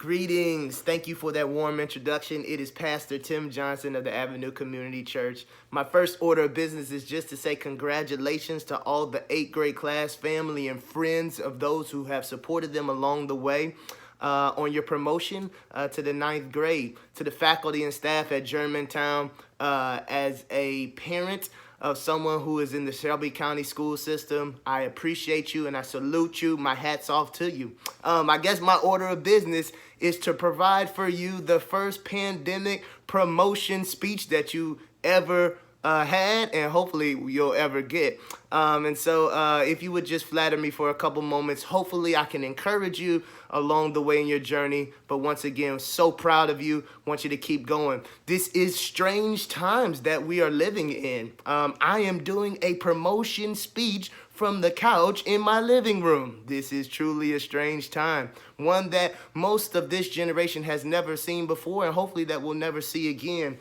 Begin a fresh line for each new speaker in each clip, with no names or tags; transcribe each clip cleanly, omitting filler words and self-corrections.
Greetings. Thank you for that warm introduction. It is Pastor Tim Johnson of the Avenue Community Church. My first order of business is just to say congratulations to all the 8th grade class, family, and friends of those who have supported them along the way on your promotion to the 9th grade. To the faculty and staff at Germantown, as a parent of someone who is in the Shelby County school system, I appreciate you and I salute you. My hat's off to you. I guess my order of business is to provide for you the first pandemic promotion speech that you ever had and hopefully you'll ever get. And so if you would just flatter me for a couple moments, hopefully I can encourage you along the way in your journey. But once again, so proud of you. Want you to keep going. This is strange times that we are living in. I am doing a promotion speech from the couch in my living room. This is truly a strange time, one that most of this generation has never seen before, and hopefully that we'll never see again.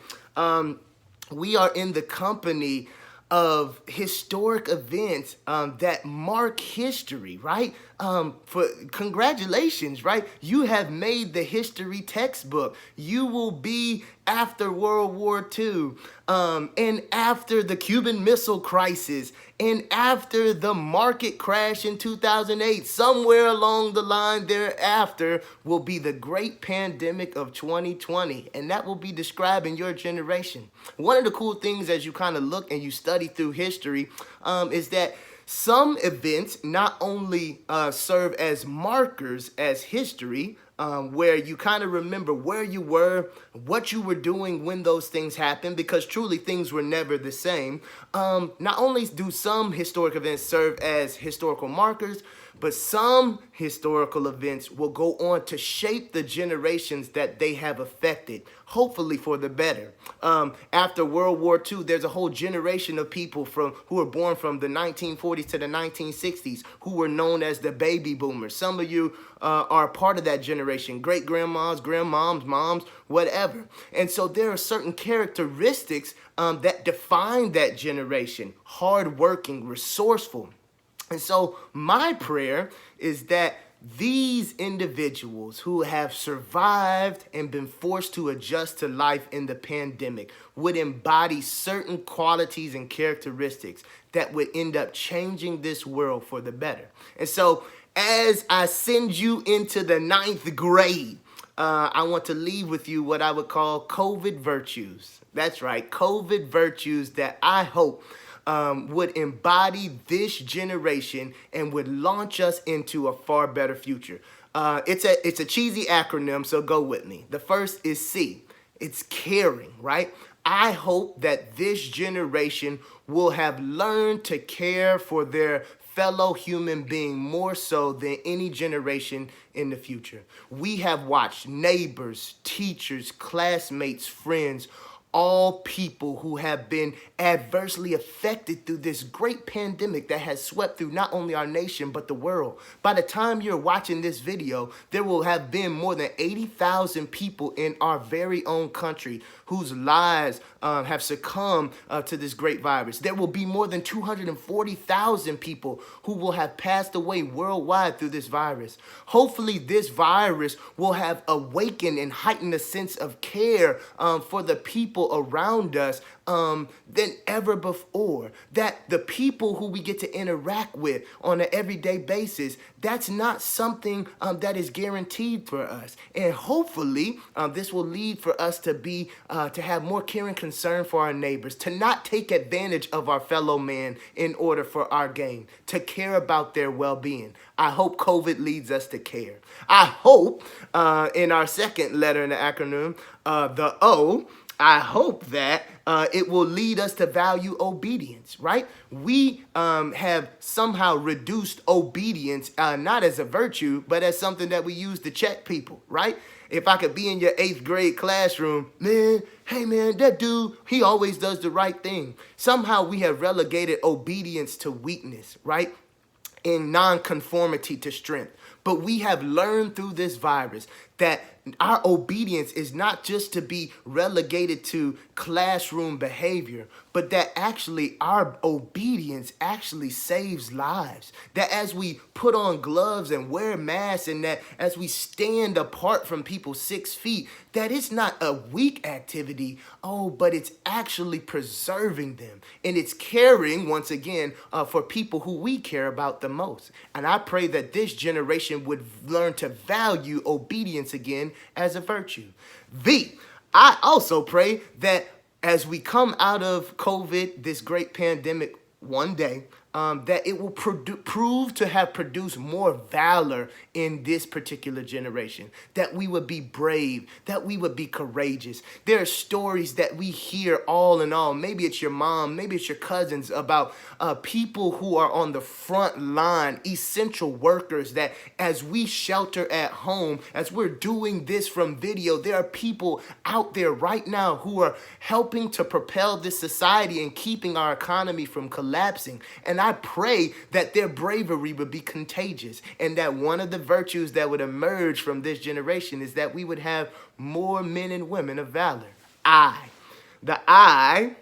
We are in the company of historic events that mark history, right? For congratulations, right? You have made the history textbook. You will be after World War II, and after the Cuban Missile Crisis, and after the market crash in 2008. Somewhere along the line thereafter will be the great pandemic of 2020, and that will be describing your generation. One of the cool things as you kind of look and you study through history is that some events not only serve as markers as history, where you kind of remember where you were, what you were doing when those things happened, because truly things were never the same. Not only do some historic events serve as historical markers, but some historical events will go on to shape the generations that they have affected, hopefully for the better. After World War II, there's a whole generation of people who were born from the 1940s to the 1960s who were known as the baby boomers. Some of you are part of that generation, great-grandmas, grandmoms, moms, whatever. And so there are certain characteristics that define that generation: hardworking, resourceful. And so my prayer is that these individuals who have survived and been forced to adjust to life in the pandemic would embody certain qualities and characteristics that would end up changing this world for the better. And so as I send you into the 9th grade, I want to leave with you what I would call COVID virtues. That's right, COVID virtues that I hope would embody this generation and would launch us into a far better future. It's a cheesy acronym, so go with me. The first is C. It's caring, right? I hope that this generation will have learned to care for their fellow human being more so than any generation in the future. We have watched neighbors, teachers, classmates, friends, all people who have been adversely affected through this great pandemic that has swept through not only our nation, but the world. By the time you're watching this video, there will have been more than 80,000 people in our very own country whose lives have succumbed to this great virus. There will be more than 240,000 people who will have passed away worldwide through this virus. Hopefully, this virus will have awakened and heightened a sense of care for the people around us than ever before. That the people who we get to interact with on an everyday basis, that's not something that is guaranteed for us. And hopefully, this will lead for us to have more care and concern for our neighbors, to not take advantage of our fellow man in order for our gain, to care about their well-being. I hope COVID leads us to care. I hope in our second letter in the acronym, the O, I hope that it will lead us to value obedience, right? We have somehow reduced obedience, not as a virtue, but as something that we use to check people, right? If I could be in your 8th grade classroom, man, hey man, that dude, he always does the right thing. Somehow we have relegated obedience to weakness, right? In nonconformity to strength. But we have learned through this virus that our obedience is not just to be relegated to classroom behavior, but that actually our obedience actually saves lives. That as we put on gloves and wear masks, and that as we stand apart from people 6 feet, that it's not a weak activity, but it's actually preserving them. And it's caring, once again, for people who we care about the most. And I pray that this generation would learn to value obedience again as a virtue. I also pray that as we come out of COVID, this great pandemic, one day, that it will prove to have produced more valor in this particular generation, that we would be brave, that we would be courageous. There are stories that we hear all in all. Maybe it's your mom, maybe it's your cousins, about people who are on the front line, essential workers, that as we shelter at home, as we're doing this from video, there are people out there right now who are helping to propel this society and keeping our economy from collapsing. And I pray that their bravery would be contagious, and that one of the virtues that would emerge from this generation is that we would have more men and women of valor. The I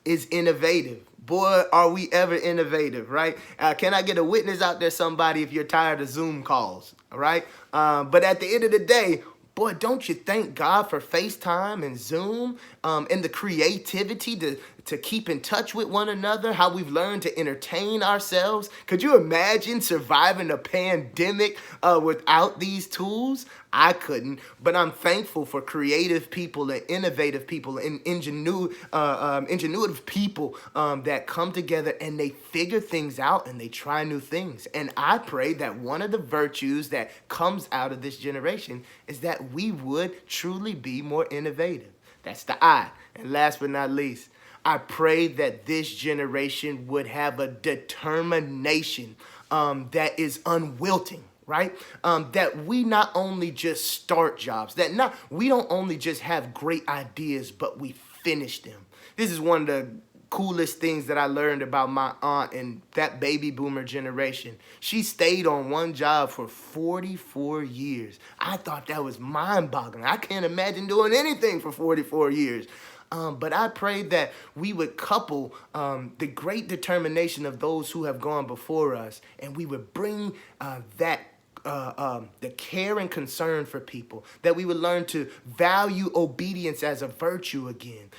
is innovative. Boy, are we ever innovative, right? Can I get a witness out there, somebody, if you're tired of Zoom calls, all right? But at the end of the day, boy, don't you thank God for FaceTime and Zoom, and the creativity to keep in touch with one another, how we've learned to entertain ourselves. Could you imagine surviving a pandemic without these tools? I couldn't, but I'm thankful for creative people and innovative people and ingenuitive people that come together and they figure things out and they try new things. And I pray that one of the virtues that comes out of this generation is that we would truly be more innovative. That's the I. And last but not least, I pray that this generation would have a determination that is unwilting, right? That we not only just start jobs, we don't only just have great ideas, but we finish them. This is one of the coolest things that I learned about my aunt and that baby boomer generation. She stayed on one job for 44 years. I thought that was mind-boggling. I can't imagine doing anything for 44 years. But I pray that we would couple the great determination of those who have gone before us, and we would bring the care and concern for people, that we would learn to value obedience as a virtue again,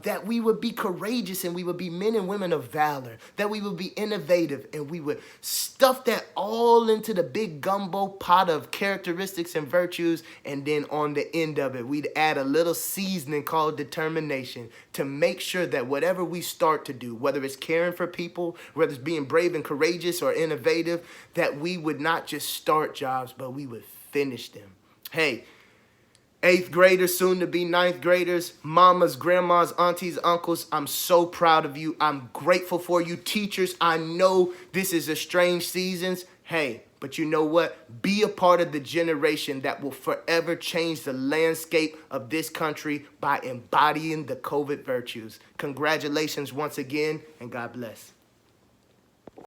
that we would be courageous and we would be men and women of valor, that we would be innovative and we would stuff that all into the big gumbo pot of characteristics and virtues, and then on the end of it, we'd add a little seasoning called determination to make sure that whatever we start to do, whether it's caring for people, whether it's being brave and courageous or innovative, that we would not just start jobs, but we would finish them. Hey, 8th graders, soon to be 9th graders, mamas, grandmas, aunties, uncles, I'm so proud of you. I'm grateful for you. Teachers, I know this is a strange seasons. Hey, but you know what? Be a part of the generation that will forever change the landscape of this country by embodying the COVID virtues. Congratulations once again, and God bless.